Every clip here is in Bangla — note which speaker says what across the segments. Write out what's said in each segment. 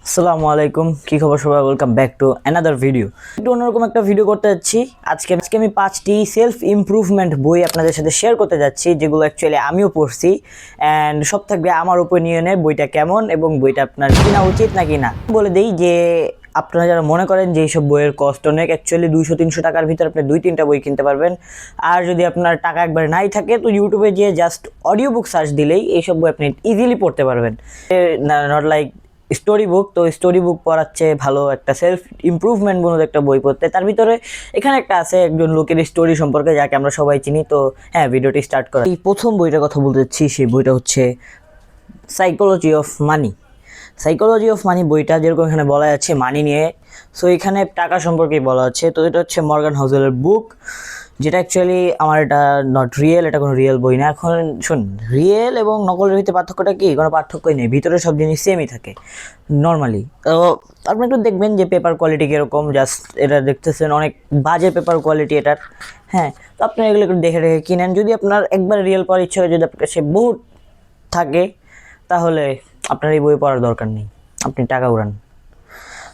Speaker 1: আসসালামু আলাইকুম, কি খবর সবাই? Welcome back to another video. একটু অন্যরকম একটা ভিডিও করতে যাচ্ছি আজকে আমি 5টি সেলফ ইমপ্রুভমেন্ট বই আপনাদের সাথে শেয়ার করতে যাচ্ছি, যেগুলো অ্যাকচুয়ালি আমিও পড়ছি অ্যান্ড সব থাকবে আমার ওপিনিয়নে বইটা কেমন এবং বইটা আপনার কেনা উচিত নাকি না। বলে দেই যে আপনারা যারা মনে করেন যে এইসব বইয়ের কস্ট অনেক, অ্যাকচুয়ালি 200-300 টাকার ভিতরে আপনি 2-3টা বই কিনতে পারবেন। আর যদি আপনার টাকা একবারে নাই থাকে তো ইউটিউবে গিয়ে জাস্ট অডিও বুক সার্চ দিলেই এইসব বই আপনি ইজিলি পড়তে পারবেন। Not like story book. তো স্টোরি বুক পড়াচ্ছে ভালো একটা সেলফ ইমপ্রুভমেন্ট মূলক একটা বই পড়তে। তার ভিতরে এখানে একটা আছে একজন লোকের স্টোরি সম্পর্কে, যাকে আমরা সবাই চিনি। তো হ্যাঁ, ভিডিওটি স্টার্ট করা। এই প্রথম বইটার কথা বলতে চাচ্ছি, সেই বইটা হচ্ছে psychology of money. Psychology of money বইটা যেরকম এখানে বলা যাচ্ছে মানি নিয়ে, সো এখানে টাকা সম্পর্কেই বলা হচ্ছে। তো এটা হচ্ছে মর্গান হাউসেলের বুক, যেটা অ্যাকচুয়ালি আমার এটা নট রিয়েল, এটা কোনো রিয়েল বই না। এখন শুন, রিয়েল এবং নকলের ভিতরে পার্থক্যটা কি? কোনো পার্থক্যই নেই, ভিতরে সব জিনিস সেমই থাকে নর্মালি। তো আপনি একটু দেখবেন যে পেপার কোয়ালিটি কীরকম। জাস্ট এটা দেখতেছেন অনেক বাজে পেপার কোয়ালিটি এটার। হ্যাঁ, তো আপনি এগুলো একটু দেখে রেখে কিনেন। যদি আপনার একবার রিয়েল পড়ার ইচ্ছে হয়, যদি আপনার কাছে বহুত থাকে, তাহলে আপনার এই বই পড়ার দরকার নেই, আপনি টাকা উড়ান।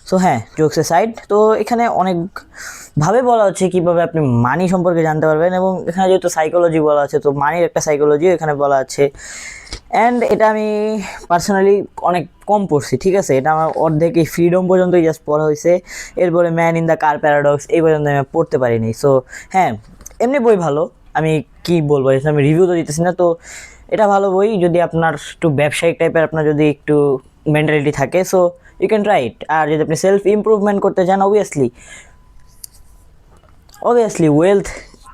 Speaker 1: সো হ্যাঁ, জোকস এ সাইড। তো এখানে অনেকভাবে বলা হচ্ছে কীভাবে আপনি মানি সম্পর্কে জানতে পারবেন, এবং এখানে যেহেতু সাইকোলজি বলা আছে, তো মানির একটা সাইকোলজিও এখানে বলা আছে। অ্যান্ড এটা আমি পার্সোনালি অনেক কম পড়ছি, ঠিক আছে। এটা আমার অর্ধেক এই ফ্রিডম পর্যন্তই জাস্ট পড়া হয়েছে। এরপরে man in the car paradox এই পর্যন্ত আমি পড়তে পারিনি। সো হ্যাঁ, এমনি বই ভালো, আমি কি বলবো, আমি রিভিউ তো দিতেছি না। তো এটা ভালো বই যদি আপনার একটু ব্যবসায়িক টাইপের আপনার যদি একটু মেন্টালিটি থাকে, so you can try it. আর যদি আপনি সেলফ ইমপ্রুভমেন্ট করতে চান, অবভিয়াসলি ওয়েলথ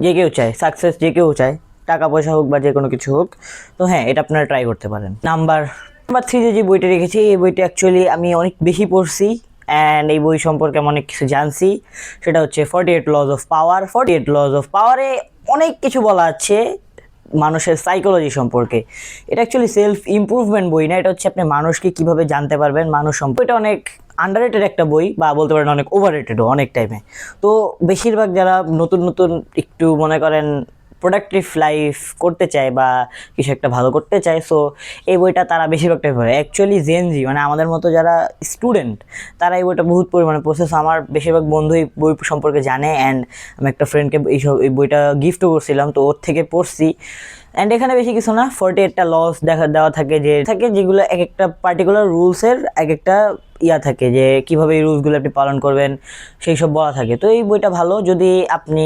Speaker 1: যে কেউ চায়, সাকসেস যে কেউ চায়, টাকা পয়সা হোক বা যে কোনো কিছু হোক, তো হ্যাঁ, এটা আপনারা ট্রাই করতে পারেন। নাম্বার 3 যে বইটা রেখেছি, এই বইটা অ্যাকচুয়ালি আমি অনেক বেশি পড়ছি অ্যান্ড এই বই সম্পর্কে আমি অনেক কিছু জানছি। সেটা হচ্ছে 48 lodge of power. 48 lodge of পাওয়ারে অনেক কিছু বলা আছে মানুষের সাইকোলজি সম্পর্কে। এটা অ্যাকচুয়ালি সেলফ ইমপ্রুভমেন্ট বই না, এটা হচ্ছে আপনি মানুষকে কিভাবে জানতে পারবেন, মানুষ সম্পর্কে। এটা অনেক আন্ডাররেটেড একটা বই, বা বলতে পারেন অনেক ওভাররেটেডও অনেক টাইমে। তো বেশিরভাগ যারা নতুন নতুন একটু মনে করেন প্রোডাক্টিভ লাইফ করতে চায় বা কিছু একটা ভালো করতে চায়, সো এই বইটা তারা বেশিরভাগ টাইম পড়ে। অ্যাকচুয়ালি জেনজি মানে আমাদের মতো যারা স্টুডেন্ট, তারা এই বইটা বহুত পরিমাণে প্রসেস। আমার বেশিরভাগ বন্ধু এই বই সম্পর্কে জানে অ্যান্ড আমি একটা ফ্রেন্ডকে এই বইটা গিফটও করছিলাম, তো ওর থেকে পড়ছি। অ্যান্ড এখানে বেশি কিছু না, 48টা লস দেওয়া থাকে, যেগুলো এক একটা পার্টিকুলার রুলসের এক একটা থাকে, যে কীভাবে এই রুলসগুলো আপনি পালন করবেন সেই সব বলা থাকে। তো এই বইটা ভালো যদি আপনি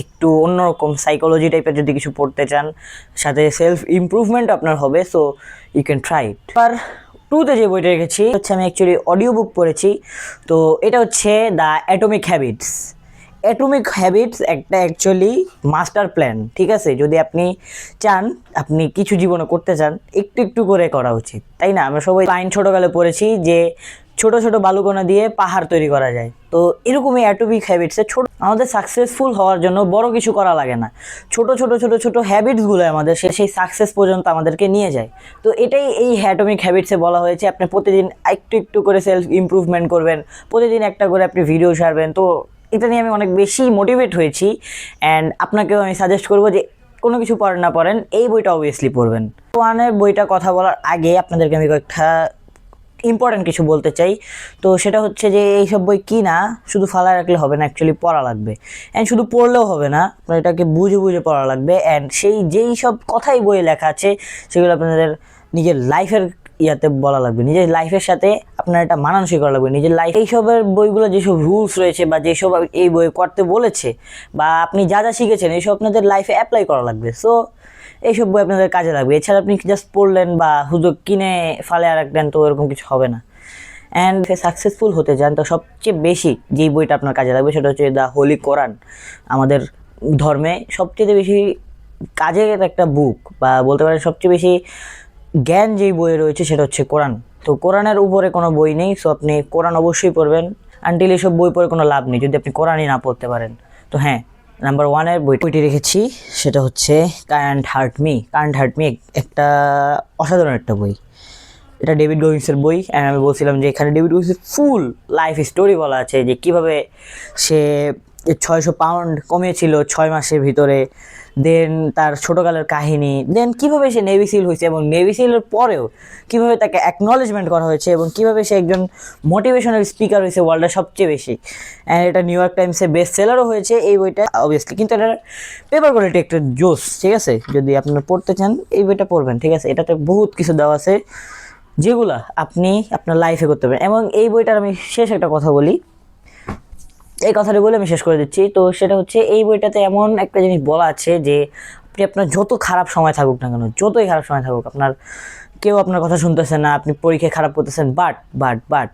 Speaker 1: একটু অন্যরকম সাইকোলজি টাইপের যদি কিছু পড়তে চান, সাথে সেলফ ইমপ্রুভমেন্ট আপনার হবে, so you can try it. আর 2তে যে বইটা রেখেছি হচ্ছে, আমি অ্যাকচুয়ালি অডিও বুক পড়েছি। তো এটা হচ্ছে the atomic habits. Atomic habits একটা অ্যাকচুয়ালি মাস্টার প্ল্যান, ঠিক আছে। যদি আপনি চান, আপনি কিছু জীবনে করতে চান, একটু একটু করে করা উচিত, তাই না? আমরা সবাই লাইন ছোটোকালে পড়েছি যে ছোট ছোট বালুকণা দিয়ে পাহাড় তৈরি করা যায়। তো এরকমই অ্যাটমিক হ্যাবিটসে আমাদের সাকসেসফুল হওয়ার জন্য বড় কিছু করা লাগে না, ছোট ছোট ছোট ছোট হ্যাবিটসগুলো আমাদের সেই সাকসেস পর্যন্ত আমাদেরকে নিয়ে যায়। তো এটাই এই অ্যাটমিক হ্যাবিটসে বলা হয়েছে। আপনি প্রতিদিন একটু একটু করে সেলফ ইমপ্রুভমেন্ট করবেন, প্রতিদিন একটা করে আপনি ভিডিও ছাড়বেন। তো এটা নিয়ে আমি অনেক বেশি মোটিভেট হয়েছি অ্যান্ড আপনাকেও আমি সাজেস্ট করবো যে কোনো কিছু পড়েন না পড়েন, এই বইটা অবভিয়াসলি পড়বেন। ওয়ানের বইটা কথা বলার আগে আপনাদেরকে আমি কয়েকটা ইম্পর্টেন্ট কিছু বলতে চাই। তো সেটা হচ্ছে যে এইসব বই কি না শুধু ফালায় রাখলে হবে না, অ্যাকচুয়ালি পড়া লাগবে। অ্যান্ড শুধু পড়লেও হবে না, আপনার এটাকে বুঝে বুঝে পড়া লাগবে। অ্যান্ড যেই সব কথাই বইয়ে লেখা আছে সেগুলো আপনাদের নিজের লাইফের বলা লাগবে, নিজের লাইফের সাথে আপনার এটা মানানসই করা লাগবে নিজের লাইফ। এইসবের বইগুলো যেসব রুলস রয়েছে বা যেসব এই বই করতে বলেছে বা আপনি যা যা শিখেছেন, এইসব আপনাদের লাইফে অ্যাপ্লাই করা লাগবে। সো এইসব বই আপনাদের কাজে লাগবে। এছাড়া আপনি জাস্ট পড়লেন বা হুজুর কিনে ফালে আর রাখলেন, তো এরকম কিছু হবে না। অ্যান্ড সাকসেসফুল হতে চান, তো সবচেয়ে বেশি যেই বইটা আপনার কাজে লাগবে সেটা হচ্ছে দ্য হোলি কোরআন। আমাদের ধর্মে সবচেয়ে বেশি কাজের একটা বুক, বা বলতে পারেন সবচেয়ে বেশি জ্ঞান যেই বইয়ে রয়েছে সেটা হচ্ছে কোরআন। তো কোরআনের উপরে কোনো বই নেই, সো আপনি কোরআন অবশ্যই পড়বেন। আনটিল এইসব বই পড়ে কোনো লাভ নেই যদি আপনি কোরআনই না পড়তে পারেন। তো হ্যাঁ, নাম্বার 1-এর বইটি রেখেছি, সেটা হচ্ছে can't hurt me. Can't hurt me একটা অসাধারণ একটা বই। এটা ডেভিড গোগিন্সের বই। অ্যান্ড আমি বলছিলাম যে এখানে ডেভিড গোগিন্সের ফুল লাইফ স্টোরি বলা আছে, যে কীভাবে সে 600 পাউন্ড কমিয়েছিল 6 মাসের ভিতরে। দেন তার ছোটোকালের কাহিনী, দেন কীভাবে সে নেভি সিল হয়েছে এবং নেভি সিলের পরেও কীভাবে তাকে অ্যাকনলেজমেন্ট করা হয়েছে এবং কীভাবে সে একজন মোটিভেশনাল স্পিকার হয়েছে ওয়ার্ল্ডের সবচেয়ে বেশি। অ্যান্ড এটা নিউ ইয়র্ক টাইমসে বেস্ট সেলারও হয়েছে এই বইটা অবভিয়াসলি, কিন্তু এটার পেপার কোয়ালিটি একটা জোস, ঠিক আছে? যদি আপনারা পড়তে চান এই বইটা পড়বেন, ঠিক আছে? এটাতে বহুত কিছু দেওয়া আছে যেগুলা আপনি আপনার লাইফে করতে পারেন। এবং এই বইটার আমি শেষ একটা কথা বলি, এই কথাটা বলে আমি শেষ করে দিচ্ছি। তো সেটা হচ্ছে এই বইটাতে এমন একটা জিনিস বলা আছে যে আপনি আপনার যত খারাপ সময় থাকুক না কেন, যতই খারাপ সময় থাকুক, আপনার কেউ আপনার কথা শুনতেছে না, আপনি পরীক্ষায় খারাপ করতেছেন, বাট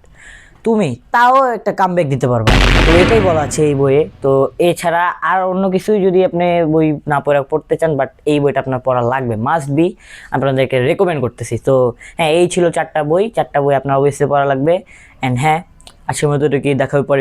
Speaker 1: তুমি তাও একটা কামব্যাক দিতে পারবে। তো এটাই বলা আছে এই বইয়ে। তো এছাড়া আর অন্য কিছুই যদি আপনি বই না পড়তে চান, বাট এই বইটা আপনার পড়া লাগবে, মাস্ট বি, আপনাদেরকে রেকমেন্ড করতেছি। তো হ্যাঁ, এই ছিল 4টা বই আপনার অবশ্যই পড়া লাগবে। অ্যান্ড হ্যাঁ, আজকের মতো এটা কি দেখা হবে পরে।